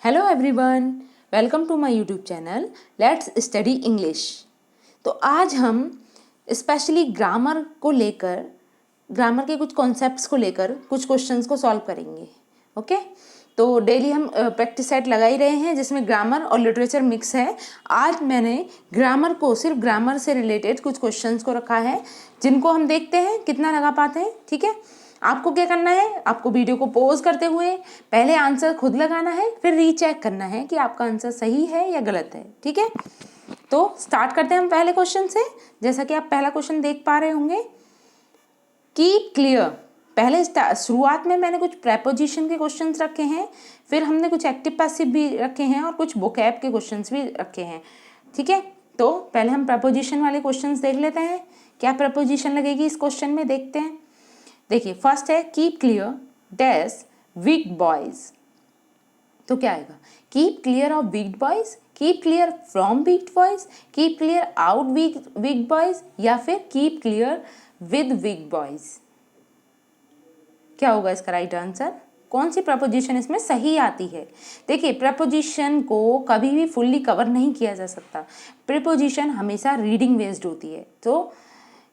Hello everyone, welcome to my YouTube channel let's study English. तो आज हम specially grammar के कुछ कॉन्सेप्ट्स को लेकर कुछ क्वेश्चंस को सॉल्व करेंगे। ओके, तो डेली हम प्रैक्टिस सेट लगा ही रहे हैं जिसमें ग्रामर और लिटरेचर मिक्स है। आज मैंने ग्रामर को, सिर्फ ग्रामर से रिलेटेड कुछ क्वेश्चंस को रखा है जिनको हम देखते हैं कितना लगा पाते हैं। ठीक है, आपको क्या करना है, आपको वीडियो को पॉज करते हुए पहले आंसर खुद लगाना है, फिर रीचेक करना है कि आपका आंसर सही है या गलत है। ठीक है, तो स्टार्ट करते हैं हम पहले क्वेश्चन से। जैसा कि आप पहला क्वेश्चन देख पा रहे होंगे, कीप क्लियर। पहले शुरुआत में मैंने कुछ प्रेपोजिशन के क्वेश्चंस रखे हैं, फिर हमने कुछ एक्टिव पैसिव भी रखे हैं और कुछ वोकैब के क्वेश्चंस भी रखे हैं। ठीक है, तो पहले हम प्रेपोजिशन वाले क्वेश्चंस देख लेते हैं। क्या प्रेपोजिशन लगेगी इस क्वेश्चन में, देखते हैं। देखिए, फर्स्ट है keep clear dash weak boys. तो क्या आएगा, keep clear of weak boys, keep clear from weak boys, keep clear out weak boys, या फिर keep clear with weak boys. क्या होगा इसका राइट आंसर? कौन सी प्रपोजिशन इसमें सही आती है? देखिए, प्रपोजिशन को कभी भी फुल्ली कवर नहीं किया जा सकता। प्रीपोजिशन हमेशा रीडिंग बेस्ड होती है। तो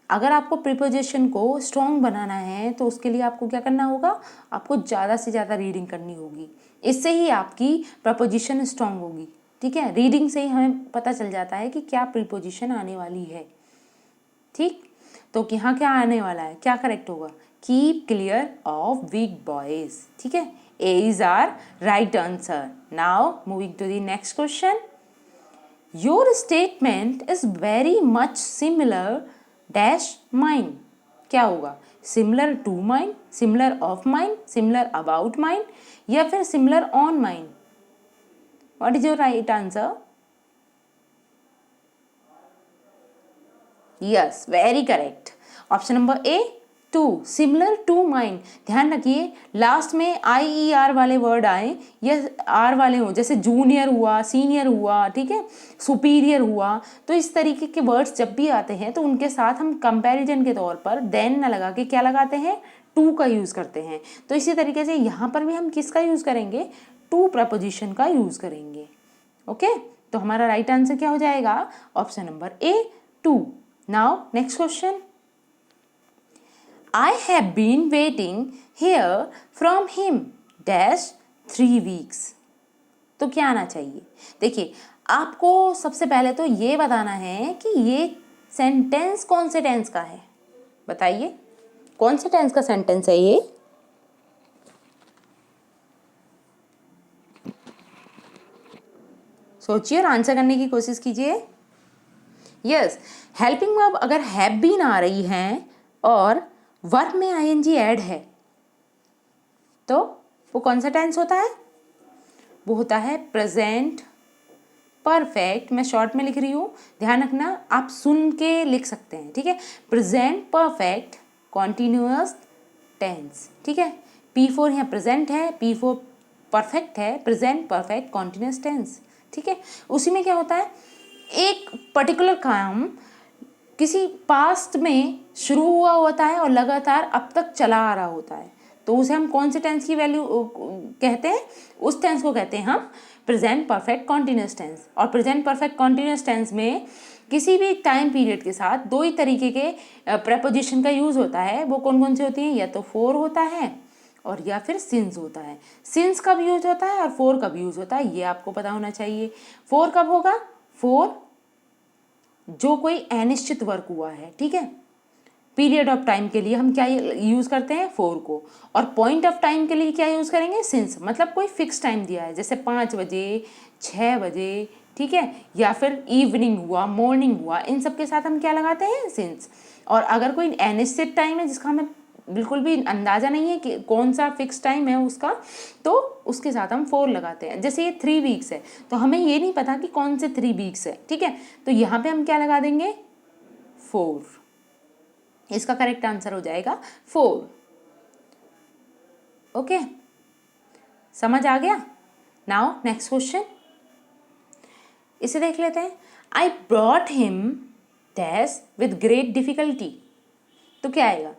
अगर आपको प्रीपोजिशन को स्ट्रॉन्ग बनाना है तो उसके लिए आपको क्या करना होगा, आपको ज़्यादा से ज़्यादा रीडिंग करनी होगी। इससे ही आपकी प्रपोजिशन स्ट्रॉन्ग होगी। ठीक है, रीडिंग से ही हमें पता चल जाता है कि क्या प्रीपोजिशन आने वाली है। ठीक, तो यहाँ क्या आने वाला है, क्या करेक्ट होगा? Keep clear of weak boys. ठीक है, A is our right answer. Now moving to the next question. Your statement is very much similar dash mine. क्या होगा? Similar to mine, similar of mine, similar about mine, या फिर similar on mine. What is your right answer? Yes, very correct. Option number A, to, similar to mine. ध्यान रखिए, last में IER वाले word आए या आर वाले हो, जैसे जूनियर हुआ, सीनियर हुआ, ठीक है, सुपीरियर हुआ। तो इस तरीके के वर्ड्स जब भी आते हैं तो उनके साथ हम कंपैरिजन के तौर पर देन ना लगा के क्या लगाते हैं, टू का यूज़ करते हैं। तो इसी तरीके से यहाँ पर भी हम किसका यूज़ करेंगे, टू प्रपोजिशन का यूज़ करेंगे। ओके, तो हमारा राइट आंसर क्या हो जाएगा? Option number A, to. Now next question. I have been waiting here from him dash 3 weeks। तो क्या आना चाहिए? देखिए, आपको सबसे पहले तो ये बताना है कि ये सेंटेंस कौन से टेंस का है। बताइए, कौन से टेंस का सेंटेंस है ये? सोचिए और आंसर करने की कोशिश कीजिए। यस, हेल्पिंग वर्ब अगर हैव बीन आ रही है और वर्ब में ING ऐड है तो वो कौन सा टेंस होता है? वो होता है प्रेजेंट परफेक्ट। मैं शॉर्ट में लिख रही हूँ, ध्यान रखना, आप सुन के लिख सकते हैं। ठीक है, प्रेजेंट परफेक्ट कॉन्टिन्यूअस टेंस। ठीक है, P4 यहाँ प्रेजेंट है, P4 परफेक्ट है, प्रेजेंट परफेक्ट कॉन्टिन्यूअस टेंस। ठीक है, उसी में क्या होता है, एक पर्टिकुलर काम किसी पास्ट में शुरू हुआ होता है और लगातार अब तक चला आ रहा होता है, तो उसे हम कौन से टेंस की वैल्यू कहते हैं? उस टेंस को कहते हैं हम प्रेजेंट परफेक्ट कॉन्टिन्यूअस टेंस। और प्रेजेंट परफेक्ट कॉन्टिन्यूअस टेंस में किसी भी टाइम पीरियड के साथ दो ही तरीके के प्रेपोजिशन का यूज़ होता है। वो कौन कौन से होती हैं? या तो फोर होता है और या फिर सिंस होता है। सिंस कब यूज होता है और फोर कब यूज होता है, ये आपको पता होना चाहिए। फोर कब होगा? फोर जो कोई अनिश्चित वर्क हुआ है, ठीक है, पीरियड ऑफ टाइम के लिए हम क्या यूज़ करते हैं? फोर को। और पॉइंट ऑफ टाइम के लिए क्या यूज़ करेंगे? सिंस। मतलब कोई फिक्स टाइम दिया है, जैसे 5 बजे, 6 बजे, ठीक है, या फिर इवनिंग हुआ, मॉर्निंग हुआ, इन सब के साथ हम क्या लगाते हैं? सिंस। और अगर कोई अनिश्चित टाइम है जिसका हमें बिल्कुल भी अंदाज़ा नहीं है कि कौन सा फिक्स टाइम है उसका, तो उसके साथ हम फोर लगाते हैं। जैसे ये 3 वीक्स है तो हमें ये नहीं पता कि कौन से 3 वीक्स है, ठीक है, तो यहाँ पे हम क्या लगा देंगे? फोर। इसका करेक्ट आंसर हो जाएगा 4। ओके, समझ आ गया? नाउ नेक्स्ट क्वेश्चन, इसे देख लेते हैं। आई brought him dash with great difficulty. तो क्या आएगा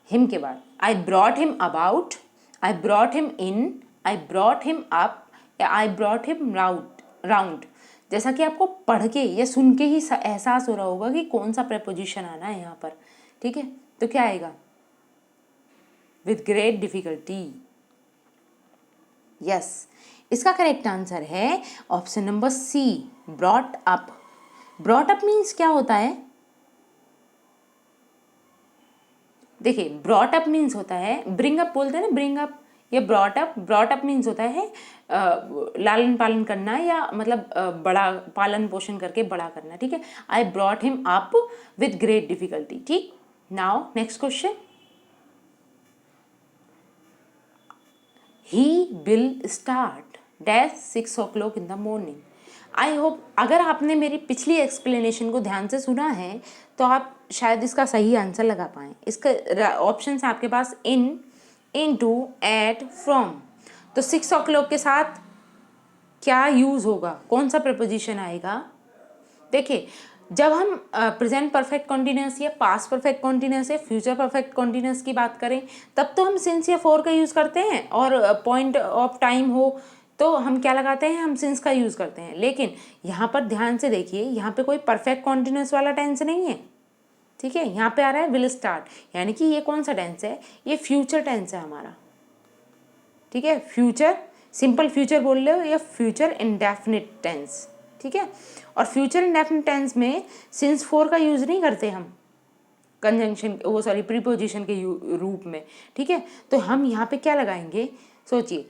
हिम के बाद? आई brought him about, I brought him in, I brought him up, या आई ब्रॉट हिम राउंड। जैसा कि आपको पढ़ के या सुन के ही एहसास हो रहा होगा कि कौन सा प्रेपोजिशन आना है यहाँ पर, ठीक है। तो क्या आएगा? With great difficulty. यस, इसका करेक्ट आंसर है option number C, brought up. Brought up means क्या होता है? देखिए, ब्रॉट अप मीन्स होता है, ब्रिंग अप बोलते हैं ना, ब्रिंग अप या ब्रॉट अप मीन्स होता है लालन पालन करना, या मतलब बड़ा पालन पोषण करके बड़ा करना, ठीक है। I brought him up with great difficulty, ठीक। Now next question, he will start dash 6 o'clock in the morning. I hope अगर आपने मेरी पिछली एक्सप्लेनेशन को ध्यान से सुना है तो आप शायद इसका सही आंसर लगा पाएँ। इसका ऑप्शन है आपके पास इन टू, एट, फ्रॉम। तो 6 o'clock के साथ क्या यूज़ होगा, कौन सा प्रपोजिशन आएगा? देखिए, जब हम प्रेजेंट परफेक्ट कॉन्टिन्यूस या पास्ट परफेक्ट कॉन्टिन्यूस या फ्यूचर परफेक्ट कॉन्टिन्यूस की बात करें तब तो हम सिंस या फॉर का यूज़ करते हैं, और पॉइंट ऑफ टाइम हो तो हम क्या लगाते हैं, हम सिंस का यूज़ करते हैं। लेकिन यहाँ पर ध्यान से देखिए, यहाँ पे कोई परफेक्ट कॉन्टिन्यूस वाला टेंस नहीं है, ठीक है। यहाँ पे आ रहा है विल स्टार्ट, यानी कि ये कौन सा टेंस है? ये फ्यूचर टेंस है हमारा, ठीक है। फ्यूचर, सिंपल फ्यूचर बोल रहे हो या फ्यूचर इंडेफिनिट टेंस, ठीक है। और फ्यूचर इंडेफिनिट टेंस में सिंस फॉर का यूज़ नहीं करते हम कंजंक्शन, वो सॉरी प्रीपोजिशन के रूप में, ठीक है। तो हम यहाँ पे क्या लगाएंगे, सोचिए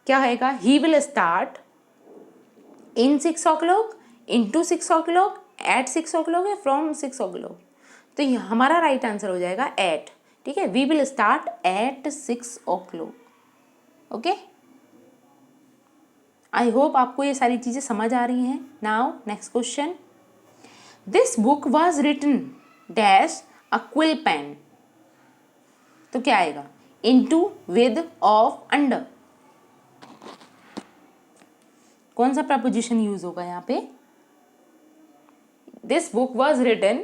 क्या आएगा? He will start in 6 o'clock, into 6 o'clock, at 6 o'clock या फ्रॉम 6 o'clock। तो ये हमारा राइट आंसर हो जाएगा एट, ठीक है। We will start at 6 o'clock, okay. I hope आपको ये सारी चीज़ें समझ आ रही हैं। Now next question, this book was written dash a quill pen. Into क्या आएगा? इनटू, विद, ऑफ, अंडर। कौन सा प्रपोजिशन यूज होगा यहाँ पे? This book was written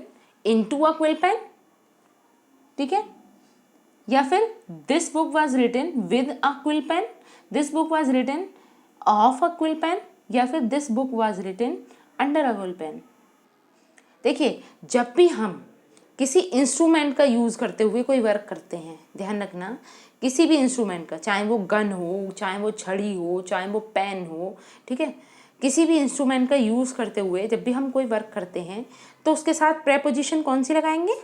into a quill pen, ठीक है। या फिर this book was written with a quill pen, this book was written of a quill pen, या फिर this book was written under a quill pen. देखिए, जब भी हम किसी इंस्ट्रूमेंट का यूज़ करते हुए कोई वर्क करते हैं, ध्यान रखना, किसी भी इंस्ट्रूमेंट का, चाहे वो गन हो, चाहे वो छड़ी हो, चाहे वो पेन हो, ठीक है। किसी भी इंस्ट्रूमेंट का यूज़ करते हुए जब भी हम कोई वर्क करते हैं तो उसके साथ प्रेपोजिशन कौन सी लगाएंगे?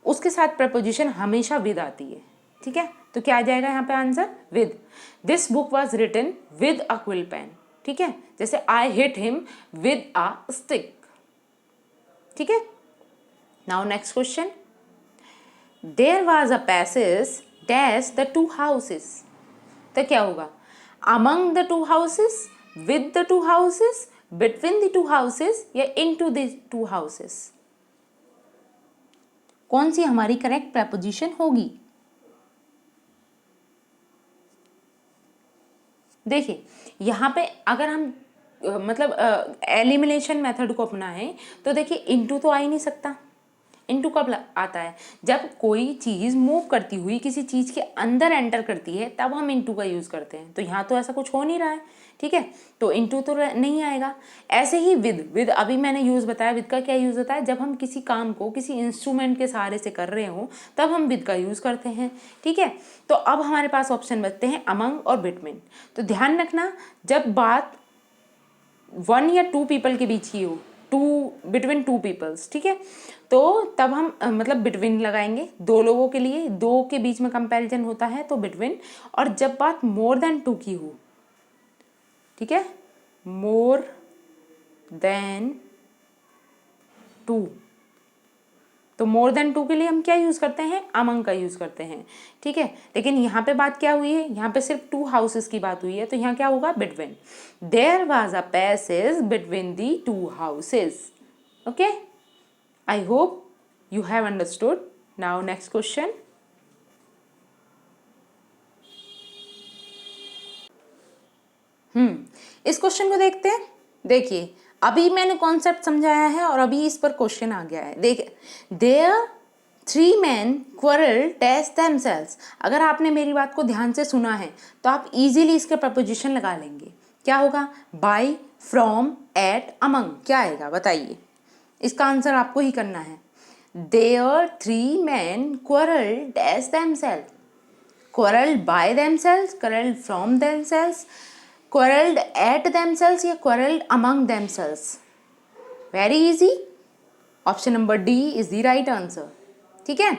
उसके साथ प्रपोजिशन हमेशा विद आती है, ठीक है। तो क्या आ जाएगा यहाँ पे answer? With. This book was written with a quill pen, ठीक है। जैसे I hit him with a stick, ठीक है। Now next question, there was a passage dash the two houses. तो क्या होगा? Among the two houses, with the two houses, between the two houses, या into the two houses. कौन सी हमारी correct preposition होगी? देखिए, यहाँ पे अगर हम मतलब एलिमिनेशन मेथड को अपनाएं तो देखिए, इनटू तो आ ही नहीं सकता। इनटू कब आता है? जब कोई चीज़ मूव करती हुई किसी चीज़ के अंदर एंटर करती है तब हम इनटू का यूज़ करते हैं। तो यहाँ तो ऐसा कुछ हो नहीं रहा है, ठीक है। तो इनटू तो नहीं आएगा। ऐसे ही विद अभी मैंने यूज़ बताया। विद का क्या यूज़ होता है? जब हम किसी काम को किसी इंस्ट्रूमेंट के सहारे से कर रहे हो तब हम विद का यूज़ करते हैं, ठीक है। तो अब हमारे पास ऑप्शन बचते हैं अमंग और बिटवीन। तो ध्यान रखना, जब बात 1 या 2 पीपल के बीच की हो, बिटवीन 2 पीपल्स, ठीक है, तो तब हम मतलब बिटवीन लगाएंगे। 2 लोगों के लिए, 2 के बीच में कंपैरिजन होता है तो बिटवीन। और जब बात मोर देन 2 की हो, ठीक है, मोर देन 2, तो मोर देन 2 के लिए हम क्या यूज़ करते हैं? अमंग का यूज़ करते हैं, ठीक है। लेकिन यहाँ पे बात क्या हुई है? यहाँ पे सिर्फ 2 हाउसेस की बात हुई है, तो यहाँ क्या होगा? Between. There was a passage between the 2 houses, okay. I hope you have understood. Now next question, इस क्वेश्चन को देखते हैं। देखिए, अभी मैंने कॉन्सेप्ट समझाया है और अभी इस पर क्वेश्चन आ गया है। देखिए, there 3 men quarrel dash themselves। अगर आपने मेरी बात को ध्यान से सुना है तो आप इजीली इसके प्रपोजिशन लगा लेंगे। क्या होगा? By, from, at, among. क्या आएगा बताइए? इसका आंसर आपको ही करना है। There 3 men quarreled dash themselves। quarreled by themselves, quarreled from themselves, quarreled at themselves या quarreled among themselves। Very easy। Option number D is the right answer. ठीक है।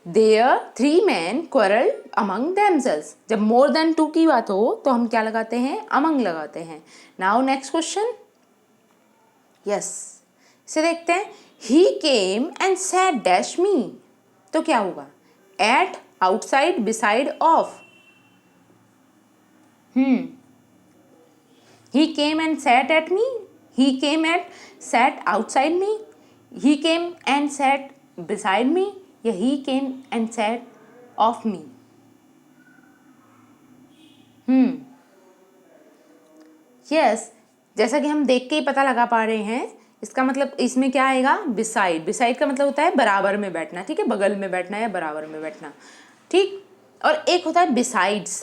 There 3 men quarreled among themselves। जब more than 2 की बात हो तो हम क्या लगाते हैं? among लगाते हैं। Now next question। Yes, इसे देखते हैं। He came and sat dash me। तो क्या होगा? At, outside, beside, of। He came and sat at me। He came and sat outside me। He came and sat beside me या he came and sat of me। Yes, जैसा कि हम देख के ही पता लगा पा रहे हैं, इसका मतलब इसमें क्या आएगा? बिसाइड। बिसाइड का मतलब होता है बराबर में बैठना। ठीक है, बगल में बैठना या बराबर में बैठना। ठीक। और एक होता है बिसाइड्स,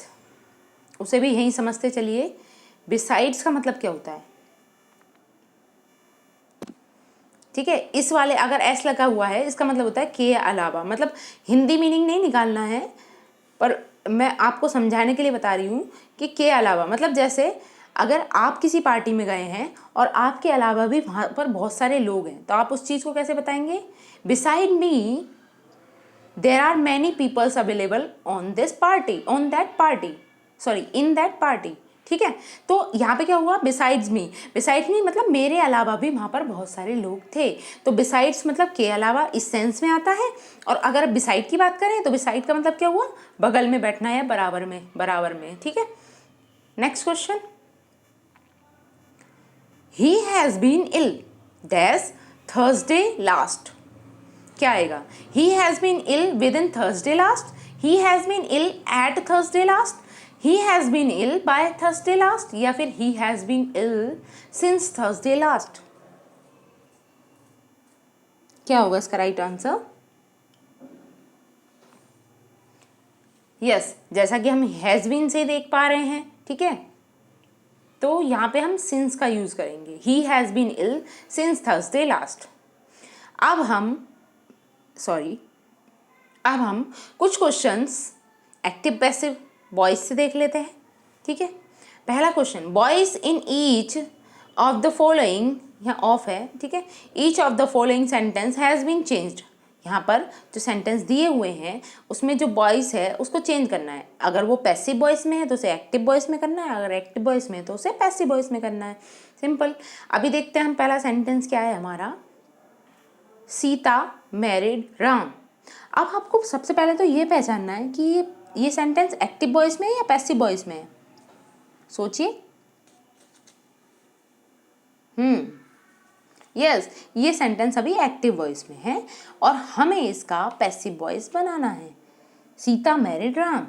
उसे भी यहीं समझते चलिए। बिसाइड्स का मतलब क्या होता है? ठीक है, इस वाले अगर एस लगा हुआ है इसका मतलब होता है के अलावा। मतलब हिंदी मीनिंग नहीं निकालना है, पर मैं आपको समझाने के लिए बता रही हूँ कि के अलावा मतलब जैसे अगर आप किसी पार्टी में गए हैं और आपके अलावा भी वहाँ पर बहुत सारे लोग हैं तो आप उस चीज़ को कैसे बताएंगे? Beside me there are many peoples available on this party, on that party, sorry in that party. ठीक है, तो यहाँ पे क्या हुआ? बिसाइड्स मी। बिसाइड्स मी मतलब मेरे अलावा भी वहाँ पर बहुत सारे लोग थे। तो बिसाइड्स मतलब के अलावा इस सेंस में आता है। और अगर बिसाइड की बात करें तो बिसाइड का मतलब क्या हुआ? बगल में बैठना या बराबर में, बराबर में। ठीक है। Next question. He has been ill dash Thursday last. क्या आएगा? He has been ill within Thursday last, he has been ill at Thursday last, he has been ill by Thursday last या फिर he has been ill since Thursday last. क्या होगा इसका right answer? Yes, जैसा कि हम has been से देख पा रहे हैं। ठीक है, तो यहाँ पे हम सिंस का यूज़ करेंगे। He has been ill since Thursday last. अब हम कुछ क्वेश्चंस एक्टिव पैसिव बॉयज से देख लेते हैं। ठीक है, पहला question, boys in each of the following, यहाँ ऑफ है। ठीक है, each of the following sentence has been changed. यहाँ पर जो सेंटेंस दिए हुए हैं उसमें जो बॉयज है उसको चेंज करना है। अगर वो पैसिव वॉइस में है तो उसे एक्टिव वॉइस में करना है, अगर एक्टिव वॉइस में है तो उसे पैसिव वॉइस में करना है। सिंपल। अभी देखते हैं हम पहला सेंटेंस क्या है हमारा। सीता मैरिड राम। अब आपको सबसे पहले तो ये पहचानना है कि ये सेंटेंस एक्टिव वॉइस में है या पैसिव वॉइस में है। सोचिए। यस, ये सेंटेंस अभी एक्टिव वॉइस में है और हमें इसका पैसिव वॉइस बनाना है। सीता मैरिड राम,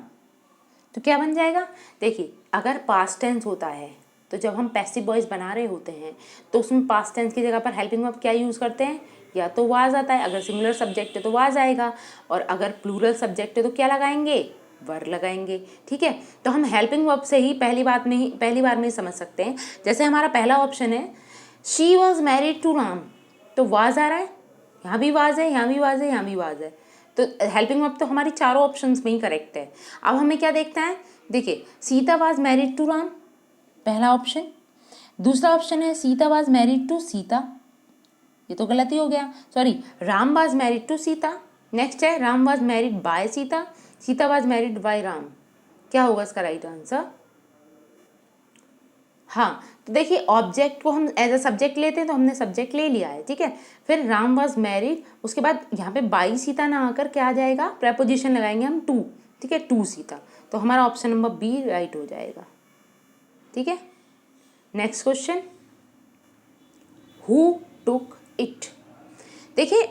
तो क्या बन जाएगा? देखिए, अगर पास्ट टेंस होता है तो जब हम पैसिव वॉइस बना रहे होते हैं तो उसमें पास्ट टेंस की जगह पर हेल्पिंग वर्ब क्या यूज़ करते हैं? या तो वाज आता है, अगर सिंगुलर सब्जेक्ट है तो वाज आएगा, और अगर प्लूरल सब्जेक्ट है तो क्या लगाएंगे? वर लगाएंगे। ठीक है, तो हम हेल्पिंग वर्ब से ही पहली बार में ही समझ सकते हैं। जैसे हमारा पहला ऑप्शन है she was married to Ram, तो वाज आ रहा है, यहाँ भी वाज है, यहाँ भी वाज है, यहाँ भी वाज है। तो हेल्पिंग वर्ब तो हमारी चारों ऑप्शंस में ही करेक्ट है। अब हमें क्या देखना है? देखिए, Sita was married to Ram, पहला ऑप्शन। दूसरा ऑप्शन है Sita was married to Sita, ये तो गलत ही हो गया, sorry, Ram was married to Sita. Next है Ram was married by Sita, Sita was married by Ram. क्या होगा इसका राइट आंसर? हाँ, तो देखिए, ऑब्जेक्ट को हम एज अ सब्जेक्ट लेते हैं तो हमने सब्जेक्ट ले लिया है। ठीक है, फिर राम वाज मैरिड, उसके बाद यहाँ पे बाई सीता ना आकर क्या आ जाएगा? प्रेपोजिशन लगाएंगे हम टू। ठीक है, टू सीता, तो हमारा ऑप्शन नंबर बी राइट हो जाएगा। ठीक है, next question, who took it. देखिए,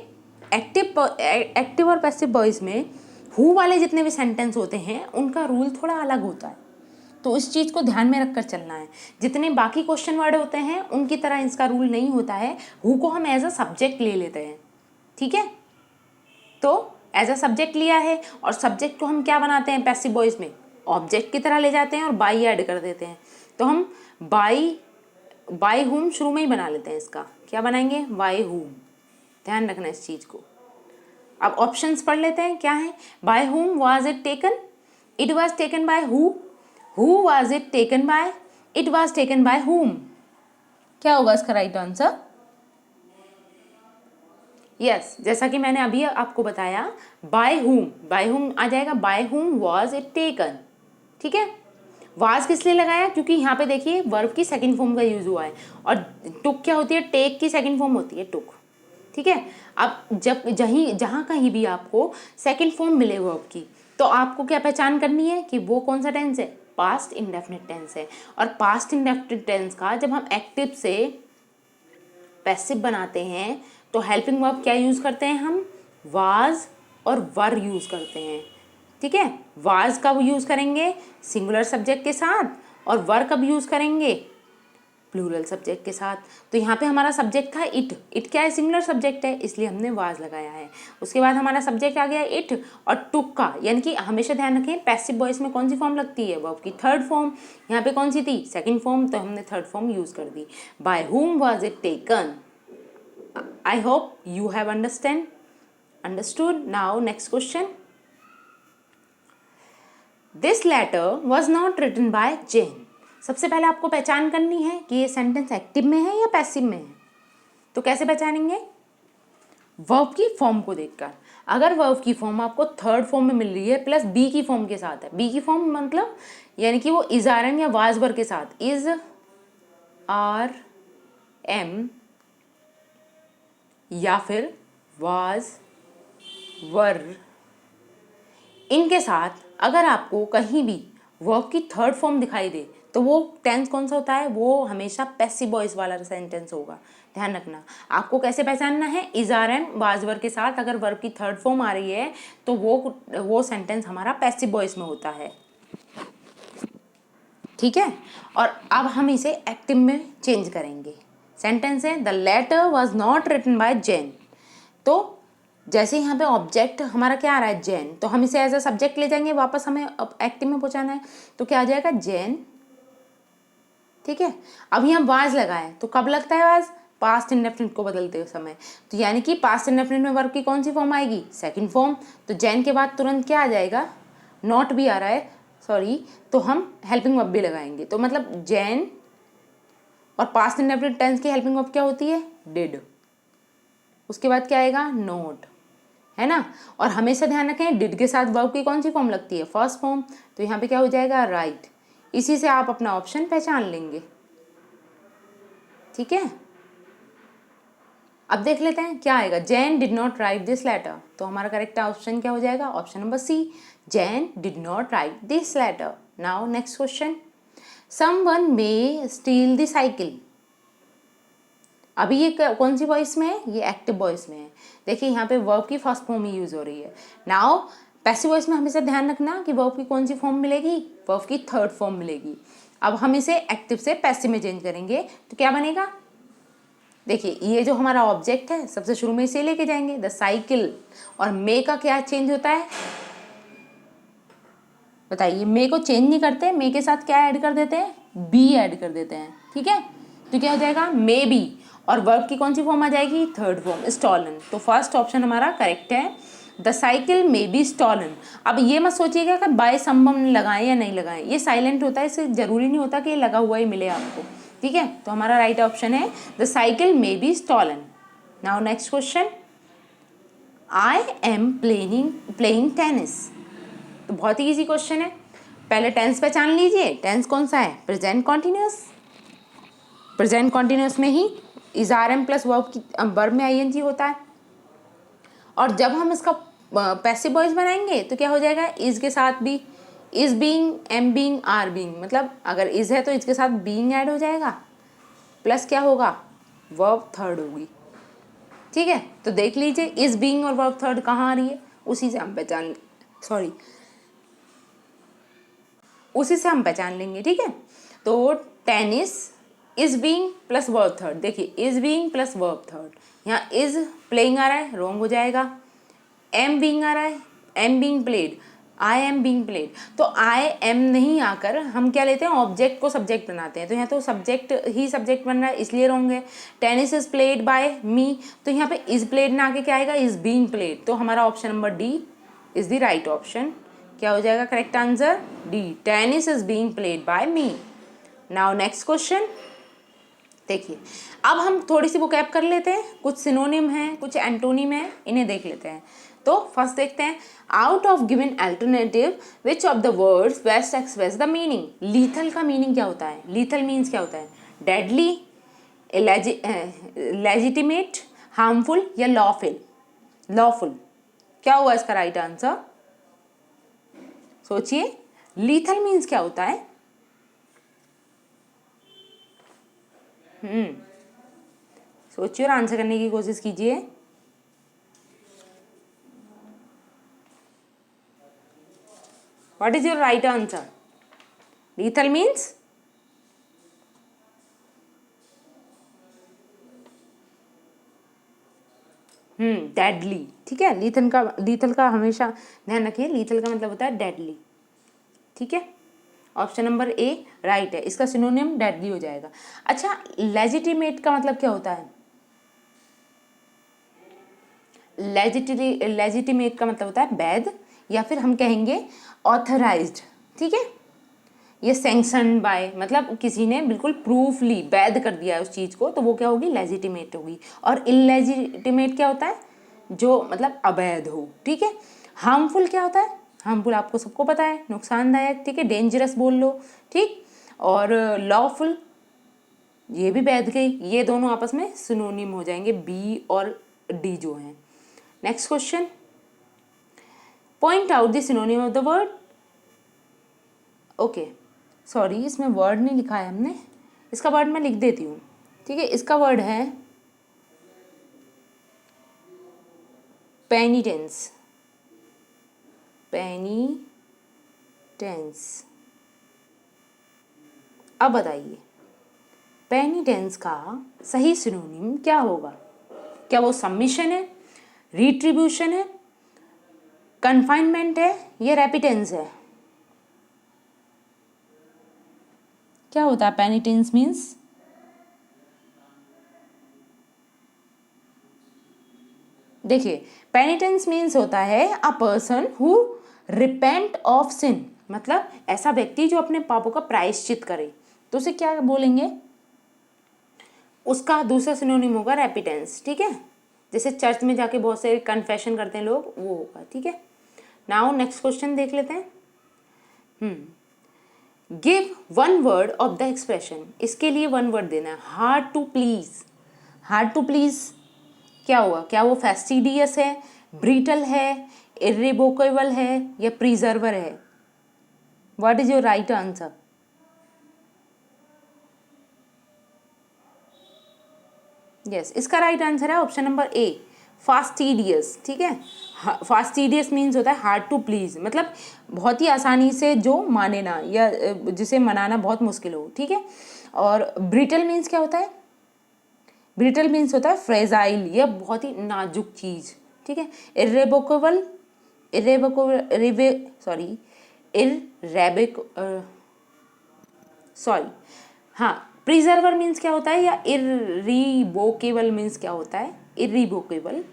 एक्टिव और पैसिव वॉइस में हु वाले जितने भी सेंटेंस होते हैं उनका रूल थोड़ा अलग होता है, तो इस चीज़ को ध्यान में रखकर चलना है। जितने बाकी क्वेश्चन वर्ड होते हैं उनकी तरह इसका रूल नहीं होता है। हु को हम एज अ सब्जेक्ट ले लेते हैं। ठीक है, तो एज अ सब्जेक्ट लिया है और सब्जेक्ट को हम क्या बनाते हैं पैसिव वॉइस में, ऑब्जेक्ट की तरह ले जाते हैं और बाई ऐड कर देते हैं। तो हम बाई हुम शुरू में ही बना लेते हैं, इसका क्या बनाएंगे, बाई हुम। ध्यान रखना इस चीज़ को। अब ऑप्शंस पढ़ लेते हैं क्या है। Bye whom was it taken, it was taken by who was it taken by, it was taken by whom. क्या होगा इसका राइट आंसर? यस, जैसा कि मैंने अभी आपको बताया, बाय हुम आ जाएगा, bye whom was it taken. ठीक है, वाज किस लिए लगाया, क्योंकि यहाँ पे देखिए वर्ब की सेकंड फॉर्म का यूज हुआ है और टुक क्या होती है, टेक की सेकंड फॉर्म होती है टुक। ठीक है, अब जब जहाँ कहीं भी आपको सेकंड फॉर्म मिले वर्ब की, तो आपको क्या पहचान करनी है कि वो कौन सा टेंस है, पास्ट इंडेफिनिट टेंस है। और पास्ट इंडेफिनिट टेंस का जब हम एक्टिव से पैसिव बनाते हैं तो हेल्पिंग वर्ब क्या यूज़ करते हैं हम, वाज और वर यूज़ करते हैं। ठीक है, वाज कब यूज़ करेंगे, सिंगुलर सब्जेक्ट के साथ, और वर कब यूज़ करेंगे, प्लूरल सब्जेक्ट के साथ। तो यहाँ पे हमारा सब्जेक्ट था इट क्या है, सिंगुलर सब्जेक्ट है, इसलिए हमने वाज लगाया है। उसके बाद हमारा सब्जेक्ट आ गया इट और टुक का, यानी कि हमेशा ध्यान रखें पैसिव वॉइस में कौन सी फॉर्म लगती है, वर्ब की थर्ड फॉर्म। यहाँ पे कौन सी थी, सेकंड फॉर्म, तो हमने थर्ड फॉर्म यूज़ कर दी, by whom was it taken. I hope you have understood. Now next question. This letter was not written by Jane. सबसे पहले आपको पहचान करनी है कि ये सेंटेंस एक्टिव में है या पैसिव में है। तो कैसे पहचानेंगे, वर्ब की फॉर्म को देखकर। अगर वर्ब की फॉर्म आपको थर्ड फॉर्म में मिल रही है प्लस बी की फॉर्म के साथ है, बी की फॉर्म मतलब यानी कि वो इज आर एम या वाज वर के साथ, इज आर एम या फिर वाज वर, इनके साथ अगर आपको कहीं भी वर्ब की थर्ड फॉर्म दिखाई दे तो वो टेंस कौन सा होता है, वो हमेशा पैसिव वॉइस वाला सेंटेंस होगा। ध्यान रखना, आपको कैसे पहचानना है, is are am was were के साथ अगर वर्ब की थर्ड फॉर्म आ रही है तो वो सेंटेंस हमारा पैसिव वॉइस में होता है। ठीक है, और अब हम इसे एक्टिव में चेंज करेंगे। सेंटेंस है the letter was not written by Jane. तो जैसे यहाँ पे ऑब्जेक्ट हमारा क्या आ रहा है, जेन, तो हम इसे एज अ सब्जेक्ट ले जाएंगे, वापस हमें एक्टिव में पहुँचाना है, तो क्या आ जाएगा, जेन। ठीक है, अब यहाँ वाज लगा है, तो कब लगता है वाज, पास्ट इंडेफिनिट को बदलते समय। तो यानी कि पास्ट इंडेफिनिट में वर्ब की कौन सी फॉर्म आएगी, सेकंड फॉर्म। तो जेन के बाद तुरंत क्या आ जाएगा, नॉट भी आ रहा है, सॉरी, तो हम हेल्पिंग वर्ब भी लगाएंगे। तो मतलब जेन और पास्ट इंडेफिनिट टेंस की हेल्पिंग वर्ब क्या होती है, डिड। उसके बाद क्या आएगा, नोट, है ना। और हमेशा ध्यान रखें डिड के साथ वर्ब की कौन सी फॉर्म लगती है, फर्स्ट फॉर्म। तो यहाँ पे क्या हो जाएगा, राइट। इसी से आप अपना ऑप्शन पहचान लेंगे। ठीक है, अब देख लेते हैं क्या आएगा, Jain did not write this letter. तो हमारा करेक्ट ऑप्शन क्या हो जाएगा, option number C, Jain did not write this letter. Now next question, someone may steal the cycle. अभी ये कौन सी वॉइस में है, ये एक्टिव वॉइस में है। देखिए यहाँ पे वर्ब की फर्स्ट फॉर्म ही यूज हो रही है। नाउ पैसिव वॉइस में हमेशा ध्यान रखना कि वर्ब की कौन सी फॉर्म मिलेगी, वर्ब की थर्ड फॉर्म मिलेगी। अब हम इसे एक्टिव से पैसिव में चेंज करेंगे तो क्या बनेगा, देखिए ये जो हमारा ऑब्जेक्ट है सबसे शुरू में इसे लेके जाएंगे द साइकिल, और मे का क्या चेंज होता है, बताइए, मे को चेंज नहीं करते, मे के साथ क्या ऐड कर देते हैं, बी ऐड कर देते हैं। ठीक है, तो क्या हो जाएगा, मे बी, और वर्ब की कौन सी फॉर्म आ जाएगी, थर्ड फॉर्म, स्टॉलन। तो फर्स्ट ऑप्शन हमारा करेक्ट है, the cycle may be stolen. अब ये मत सोचिएगा कि बाय संबंध लगाएं या नहीं लगाएं, ये साइलेंट होता है, इससे जरूरी नहीं होता कि ये लगा हुआ ही मिले आपको। ठीक है, तो हमारा राइट ऑप्शन है the cycle may be stolen. Now next question, I am playing tennis. तो बहुत ही इजी क्वेश्चन है। पहले टेंस पहचान लीजिए, टेंस कौन सा है, प्रेजेंट कॉन्टिन्यूस। प्रेजेंट कॉन्टिन्यूस में ही is are am plus verb में आईएनजी होता है। और जब हम इसका पैसिव वॉइस बनाएंगे तो क्या हो जाएगा, इज के साथ भी, is being, am being, are being, मतलब अगर इज है तो इसके साथ बीइंग ऐड हो जाएगा, प्लस क्या होगा, वर्ब थर्ड होगी। ठीक है, तो देख लीजिए इज बीइंग और वर्ब थर्ड कहाँ आ रही है, उसी से हम पहचान लेंगे। ठीक है, तो tennis is being plus verb third, देखिए is being plus verb third, यहाँ इज प्लेइंग आ रहा है, रॉन्ग हो जाएगा। एम बीइंग आ रहा है, am being played, I am being played, तो आई एम नहीं आकर हम क्या लेते हैं, ऑब्जेक्ट को सब्जेक्ट बनाते हैं, तो यहाँ तो सब्जेक्ट ही सब्जेक्ट बन रहा है, इसलिए रॉन्ग है। टेनिस इज प्लेड बाय मी, तो यहाँ पे इज प्लेड ना आके क्या आएगा, इज बीइंग प्लेड, तो हमारा option number D is the right option. क्या हो जाएगा correct answer, D, tennis is being played by me. Now next question देखिए, अब हम थोड़ी सी वोकैब कर लेते हैं, कुछ सिनोनिम है, कुछ एंटोनिम है, इन्हें देख लेते हैं। तो फर्स्ट देखते हैं, out of given alternative which of the words best express the meaning. Lethal का मीनिंग क्या होता है, लीथल मीन्स क्या होता है, डेडली, लेजिटिमेट, हार्मफुल या लॉफुल। लॉफुल क्या हुआ इसका राइट आंसर, सोचिए, लीथल मीन्स क्या होता है। सोचिए और आंसर करने की कोशिश कीजिए। What is your right answer, lethal means deadly, ठीक है। लीथल का हमेशा ध्यान रखिए, लीथल का मतलब होता है डेडली, ठीक है। ऑप्शन नंबर ए राइट है, इसका सिनोनिम डेडली हो जाएगा। अच्छा, लेजिटिमेट का मतलब क्या होता है, लेजिटिमेट का मतलब होता है वैध, या फिर हम कहेंगे ऑथराइज्ड, ठीक है। ये सैंक्शन बाय, मतलब किसी ने बिल्कुल प्रूफली वैध कर दिया है उस चीज़ को, तो वो क्या होगी, लेजिटिमेट होगी। और इलेजिटिमेट क्या होता है, जो मतलब अवैध हो, ठीक है। हार्मफुल क्या होता है, हार्मफुल आपको सबको पता है, नुकसानदायक, ठीक है, डेंजरस बोल लो, ठीक। और लॉफुल, ये भी वैध गई, ये दोनों आपस में सिनोनिम हो जाएंगे, बी और डी जो हैं। Next question, point out the synonym of the word. Okay, sorry, इसमें वर्ड नहीं लिखा है हमने, इसका वर्ड मैं लिख देती हूँ, ठीक है। इसका वर्ड है पेनिटेंस, पेनिटेंस। अब बताइए, पेनिटेंस का सही सिनोनिम क्या होगा, क्या वो सबमिशन है, रिट्रीब्यूशन है, कन्फाइनमेंट है या रेपिटेंस है। क्या होता है पेनिटेंस मीन्स, देखिए, पेनिटेंस मीन्स होता है a person who repent of sin, मतलब ऐसा व्यक्ति जो अपने पापों का प्रायश्चित करे, तो उसे क्या बोलेंगे, उसका दूसरा सिनोनिम होगा रेपिटेंस, ठीक है। जैसे चर्च में जाके बहुत से कन्फेशन करते हैं लोग, वो होगा, ठीक है। नाउ नेक्स्ट क्वेश्चन देख लेते हैं। Give one word of the expression, इसके लिए वन वर्ड देना है, hard to please. Hard to please क्या हुआ, क्या वो फैस्टिडियस है, ब्रीटल है, इर्रिवोकेबल है या प्रिजर्वर है। What is your right answer, yes, इसका राइट आंसर है ऑप्शन नंबर ए, फास्टिडियस, ठीक है। फास्टिडियस मीन्स होता है हार्ड टू प्लीज, मतलब बहुत ही आसानी से जो माने ना, या जिसे मनाना बहुत मुश्किल हो, ठीक है। और ब्रिटल मीन्स क्या होता है, ब्रिटल मीन्स होता है फ्रेजाइल, या बहुत ही नाजुक चीज़, ठीक है। इर्रेवोकेबल, सॉरी, हाँ, प्रिजर्वर मीन्स क्या होता है, या इर्रिवोकेबल मीन्स क्या होता है, इर्रिवोकेबल,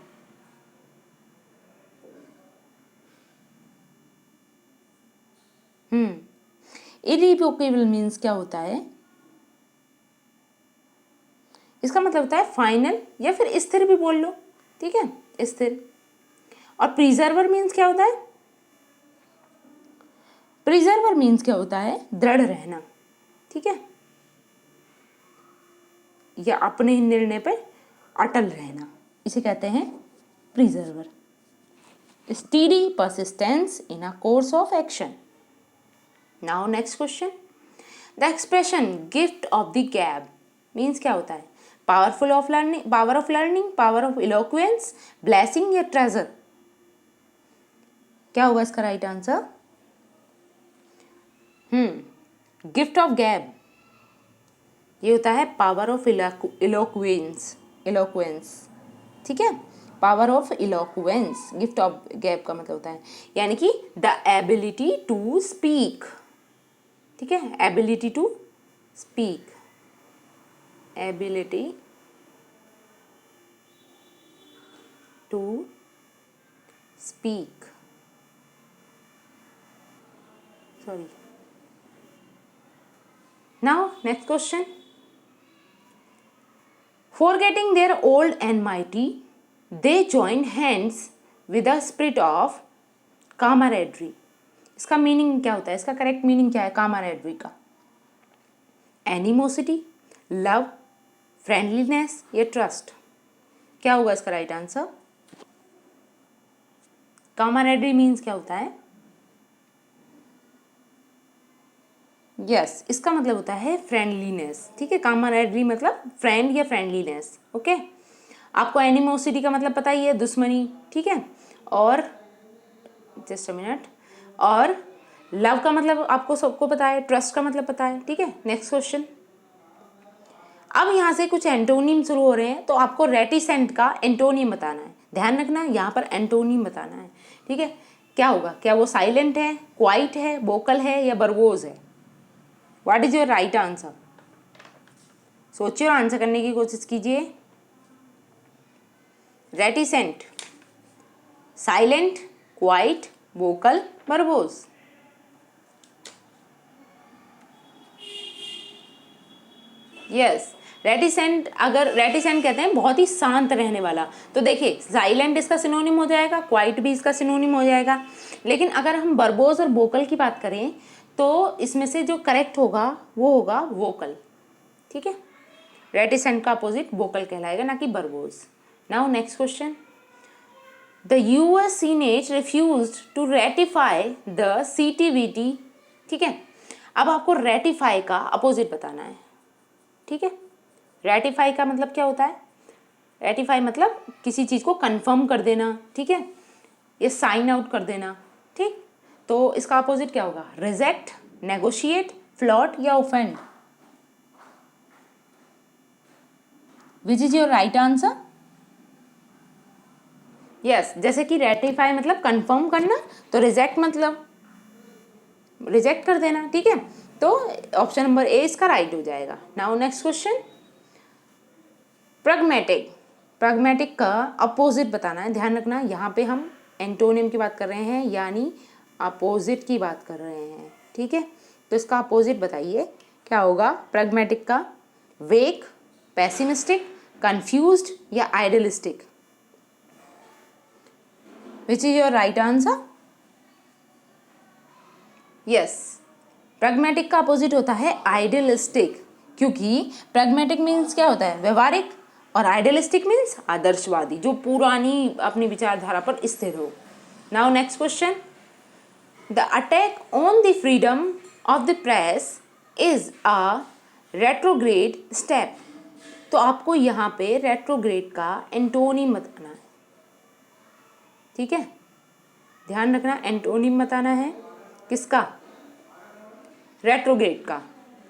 इर्रिवोकेबल मीन्स क्या होता है, इसका मतलब होता है फाइनल, या फिर स्थिर भी बोल लो, ठीक है, स्थिर। और प्रिजर्वर मीन्स क्या होता है, प्रिजर्वर मीन्स क्या होता है, दृढ़ रहना, ठीक है, या अपने ही निर्णय पर अटल रहना, इसे कहते हैं persevere. Steady persistence in a course of action. Now next question, the expression gift of the gab means क्या होता है, powerful of learning, power of learning, power of eloquence, blessing या ट्रेजर। क्या होगा इसका राइट आंसर, गिफ्ट ऑफ गैब ये होता है पावर ऑफ इलोक्वेंस, इलोक्वेंस, ठीक है। Power of eloquence, gift of gap का मतलब होता है यानी कि द एबिलिटी टू स्पीक, ठीक है, ability to speak, ability to speak, sorry. Now next question. Forgetting their old enmity, they join hands with a spirit of camaraderie. इसका meaning क्या होता है, इसका करेक्ट मीनिंग क्या है camaraderie का? एनिमोसिटी, लव, फ्रेंडलीनेस या ट्रस्ट? क्या होगा इसका राइट आंसर? camaraderie मीन्स क्या होता है? यस, इसका मतलब होता है फ्रेंडलीनेस, ठीक है। कामरेडरी मतलब फ्रेंड या फ्रेंडलीनेस, ओके। आपको एनिमोसिटी का मतलब पता ही है, दुश्मनी, ठीक है। और जस्ट अ मिनट, और लव का मतलब आपको सबको पता है, ट्रस्ट का मतलब पता है, ठीक है। Next question. अब यहाँ से कुछ एंटोनिम शुरू हो रहे हैं, तो आपको रेटिसेंट का एंटोनिम बताना है। ध्यान रखना, यहाँ पर एंटोनिम बताना है, ठीक है। क्या होगा, क्या वो साइलेंट है, क्वाइट है, वोकल है या बर्बोज है? What is your right answer? सोचिए और आंसर करने की कोशिश कीजिए। Reticent, silent, quiet, vocal, verbose? Yes, reticent. अगर रेटिसेंट कहते हैं बहुत ही शांत रहने वाला, तो देखिए साइलेंट इसका सिनोनिम हो जाएगा, क्वाइट भी इसका सिनोनिम हो जाएगा। लेकिन अगर हम बर्बोज और वोकल की बात करें तो इसमें से जो करेक्ट होगा वो होगा वोकल, ठीक है। रेटिसेंट का अपोजिट वोकल कहलाएगा, ना कि verbose. Now next question. The US senate refused to ratify the CTBT, ठीक है। अब आपको रेटिफाई का अपोजिट बताना है, ठीक है। रेटिफाई का मतलब क्या होता है? रेटिफाई मतलब किसी चीज़ को कंफर्म कर देना, ठीक है, या साइन आउट कर देना, ठीक। तो इसका अपोजिट क्या होगा? रिजेक्ट, नेगोशिएट, फ्लॉट या offend? Which is your right answer? Yes, जैसे कि रेटिफाई मतलब कंफर्म करना, तो रिजेक्ट मतलब रिजेक्ट कर देना, ठीक है। तो ऑप्शन नंबर ए इसका राइट हो जाएगा। Now next question. Pragmatic, pragmatic का अपोजिट बताना है। ध्यान रखना, यहाँ पे हम एंटोनिम की बात कर रहे हैं, यानी अपोजिट की बात कर रहे हैं, ठीक है। तो इसका अपोजिट बताइए क्या होगा प्रैग्मेटिक का? वेक, पेसिमिस्टिक, कंफ्यूज्ड या idealistic? Which is your right answer? Yes, pragmatic का अपोजिट होता है आइडियलिस्टिक, क्योंकि प्रैग्मेटिक मीन्स क्या होता है? व्यवहारिक, और आइडियलिस्टिक मीन्स आदर्शवादी, जो पुरानी अपनी विचारधारा पर स्थिर हो। Now next question. The attack on the freedom of the press is a retrograde step. तो आपको यहाँ पे रेट्रोग्रेड का एंटोनिम बताना है, ठीक है। ध्यान रखना, एंटोनिम बताना है किसका? रेट्रोग्रेड का।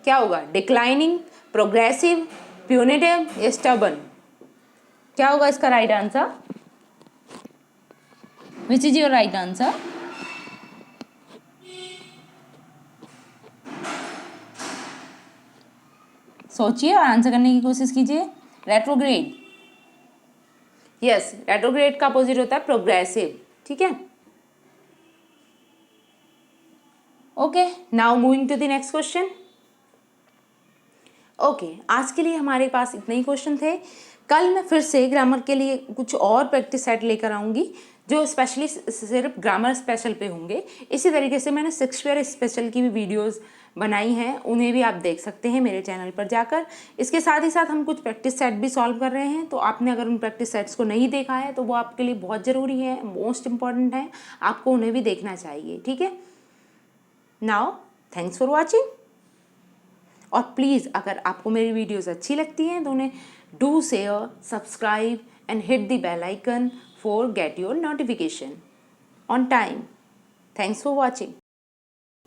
क्या होगा? डिक्लाइनिंग, प्रोग्रेसिव, प्यूनिटिव या स्टबर्न? क्या होगा इसका right answer? Which is your right answer? सोचिए और आंसर करने की कोशिश कीजिए। रेट्रोग्रेड, यस, रेट्रोग्रेड का अपोजिट होता है प्रोग्रेसिव, ठीक है। Okay, now moving to the next question. Okay, आज के लिए हमारे पास इतने ही क्वेश्चन थे। कल मैं फिर से ग्रामर के लिए कुछ और प्रैक्टिस सेट लेकर आऊँगी, जो स्पेशली सिर्फ ग्रामर स्पेशल पे होंगे। इसी तरीके से मैंने शेक्सपियर स्पेशल की भी वीडियोस बनाई हैं, उन्हें भी आप देख सकते हैं मेरे चैनल पर जाकर। इसके साथ ही साथ हम कुछ प्रैक्टिस सेट भी सॉल्व कर रहे हैं, तो आपने अगर उन प्रैक्टिस सेट्स को नहीं देखा है तो वो आपके लिए बहुत ज़रूरी है, मोस्ट इम्पॉर्टेंट है, आपको उन्हें भी देखना चाहिए, ठीक है। Now thanks for watching. और प्लीज़ अगर आपको मेरी वीडियोस अच्छी लगती हैं तो उन्हें do share, subscribe and hit the bell icon for get your notification on time. Thanks for watching.